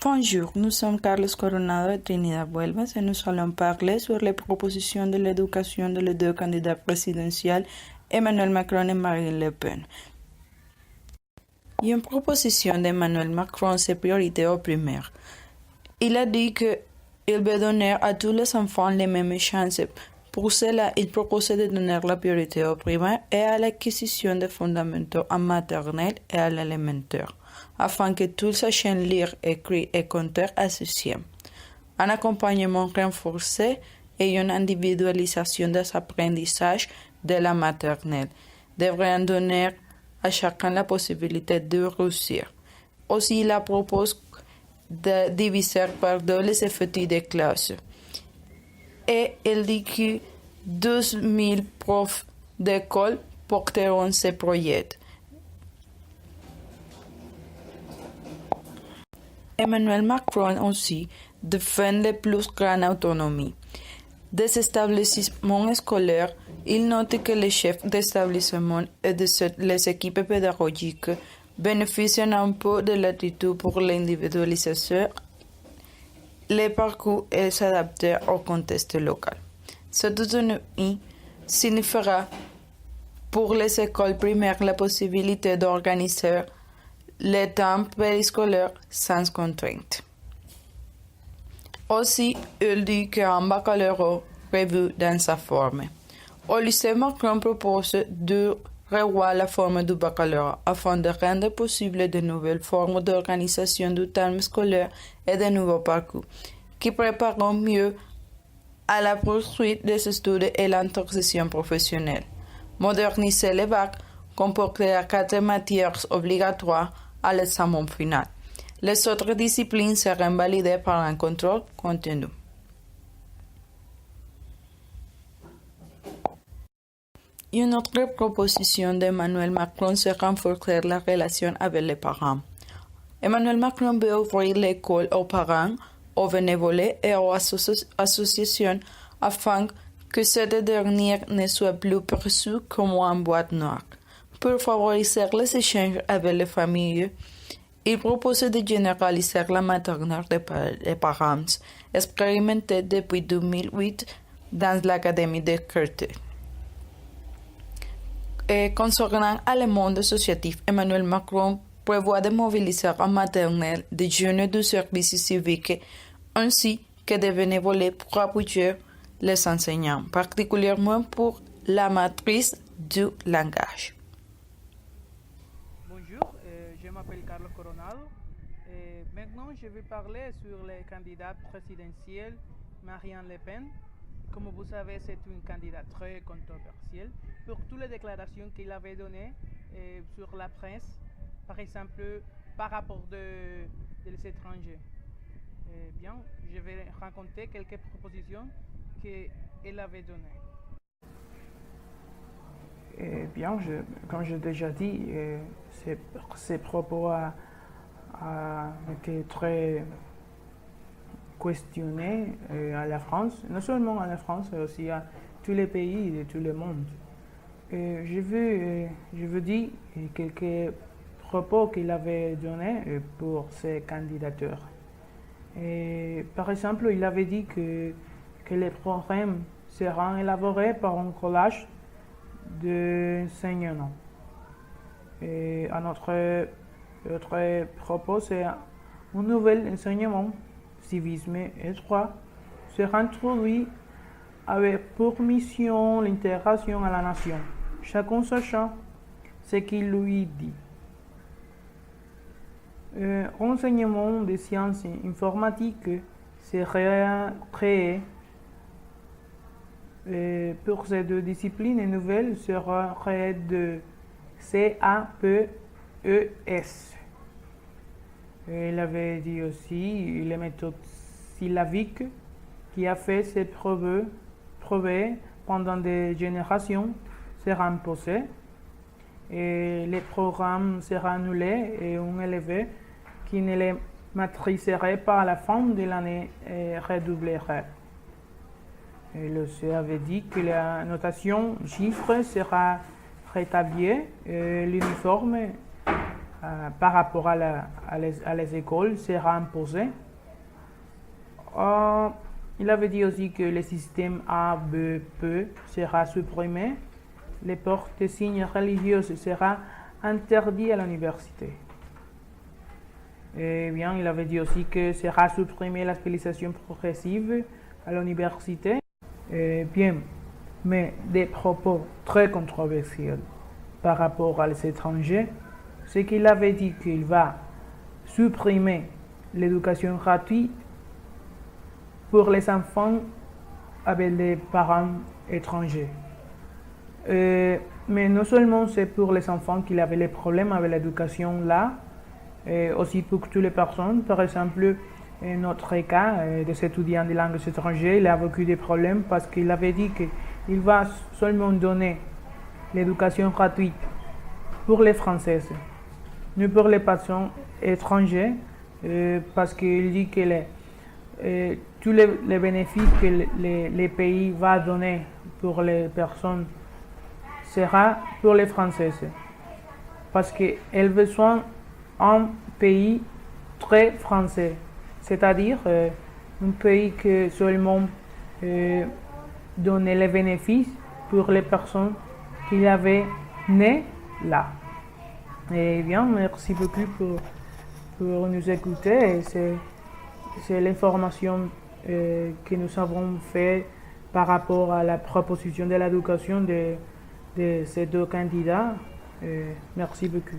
Bonjour, nous sommes Carlos Coronado et Trinidad Huelvas et nous allons parler sur les propositions de l'éducation de les deux candidats présidentiels, Emmanuel Macron et Marine Le Pen. Une proposition d'Emmanuel Macron, c'est priorité au primaire. Il a dit qu'il veut donner à tous les enfants les mêmes chances. Pour cela, il propose de donner la priorité au primaire et à l'acquisition de fondamentaux en maternelle et à l'élémentaire, afin que tous sachent lire, écrire et compter à sixième. Un accompagnement renforcé et une individualisation des apprentissages de la maternelle devraient donner à chacun la possibilité de réussir. Aussi, il propose de diviser par deux les effectifs de classe. Et il dit que 12 000 profs d'école porteront ce projet. Emmanuel Macron aussi défend la plus grande autonomie des établissements scolaires. Il note que les chefs d'établissement et les équipes pédagogiques bénéficient un peu de latitude pour l'individualisation, les parcours et s'adapter au contexte local. Cette autonomie signifiera pour les écoles primaires la possibilité d'organiser le temps périscolaire sans contrainte. Aussi, il dit qu'un baccalauréat prévu dans sa forme. Au lycée, Macron propose de revoir la forme du baccalauréat afin de rendre possible de nouvelles formes d'organisation du temps scolaire et de nouveaux parcours qui prépareront mieux à la poursuite des études et l'insertion professionnelle. Moderniser le bac comportera 4 matières obligatoires à l'examen final. Les autres disciplines seront validées par un contrôle continu. Une autre proposition d'Emmanuel Macron, c'est renforcer la relation avec les parents. Emmanuel Macron veut ouvrir l'école aux parents, aux bénévoles et aux associations afin que cette dernière ne soit plus perçue comme une boîte noire. Pour favoriser les échanges avec les familles, il propose de généraliser la maternelle des parents, expérimentée depuis 2008 dans l'Académie de Curtis. Concernant le monde associatif, Emmanuel Macron prévoit de mobiliser en maternelle des jeunes du service civique ainsi que des bénévoles pour appuyer les enseignants, particulièrement pour la maîtrise du langage. Bonjour, je m'appelle Carlos Coronado. Maintenant, je vais parler sur les candidats présidentiels Marine Le Pen. Comme vous savez, c'est une candidate très controversielle pour toutes les déclarations qu'il avait données sur la presse, par exemple par rapport des étrangers. Bien, je vais raconter quelques propositions qu'elle avait données. Comme j'ai déjà dit, ces propos ont été très questionnés à la France, non seulement à la France, mais aussi à tous les pays de tout le monde. Je veux dire quelques propos qu'il avait donnés pour ces candidatures. Par exemple, il avait dit que les programmes seront élaborés par un collage d'enseignants. À notre propos, c'est un nouvel enseignement, civisme et droit, sera introduit avec pour mission l'intégration à la nation, chacun sachant ce qu'il lui dit. Enseignement des sciences informatiques sera créé. Pour ces deux disciplines nouvelles sera créé de CAPES. Il avait dit aussi les méthodes syllabiques qui a fait ses preuves pendant des générations seront posées et les programmes seront annulés et un élève qui ne les maîtriserait pas à la fin de l'année redoublerait. Le CE avait dit que la notation chiffre sera rétablie et l'uniforme par rapport à les écoles sera imposé. Il avait dit aussi que le système ABP sera supprimé. Les portes de signes religieux sera interdit à l'université. Et bien, il avait dit aussi que sera supprimée la spécialisation progressive à l'université. Bien, mais des propos très controversiels par rapport aux étrangers, c'est qu'il avait dit qu'il va supprimer l'éducation gratuite pour les enfants avec des parents étrangers. Mais non seulement c'est pour les enfants qu'il avait les problèmes avec l'éducation là, aussi pour toutes les personnes. Par exemple, notre cas des étudiants de langues étrangères, il a vécu des problèmes parce qu'il avait dit qu'il va seulement donner l'éducation gratuite pour les Françaises, non pour les personnes étrangères, parce qu'il dit que tous les bénéfices que les pays va donner pour les personnes sera pour les Françaises, parce qu'elles besoin un pays très français, c'est-à-dire un pays que seulement donne les bénéfices pour les personnes qui avaient nées là. Et bien, merci beaucoup pour nous écouter. C'est l'information que nous avons fait par rapport à la proposition de l'éducation de ces deux candidats. Merci beaucoup.